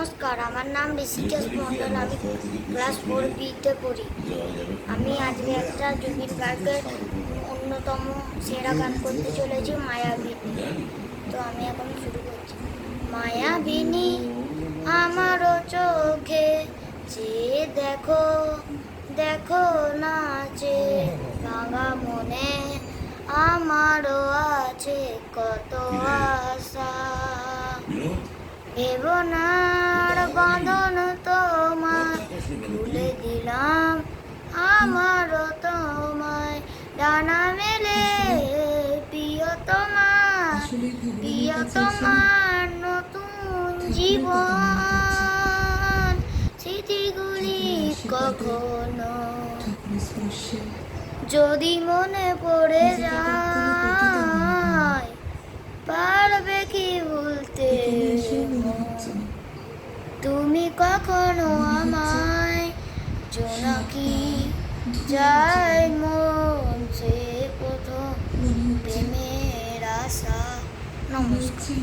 নমস্কার, আমার নাম ঋষিকেশ মণ্ডল। আমি ক্লাস 4B-তে পড়ি। আমি আজকে একটা জুবিন গার্গের অন্যতম সেরা গান করতে চলেছি, মায়াবিনী। তো আমি এখন শুরু করছি। মায়াবিনী আমারও চোখে চেয়ে দেখো, দেখো নাচে ভাঙা মনে আমারও আছে কত আশা। ভেবনার বাঁধন তোমায় খুলে দিলাম, আমারও তোমায় ডানা মেলে প্রিয়তমার নতুন জীবন। স্মৃতিগুলি কখনো যদি মনে পড়ে যায়, পারবে কি ভুলতে? তুমি কখনো আমায় জোনাকি যায় মন সে প্রথম প্রেমের আশা। নমস্কার।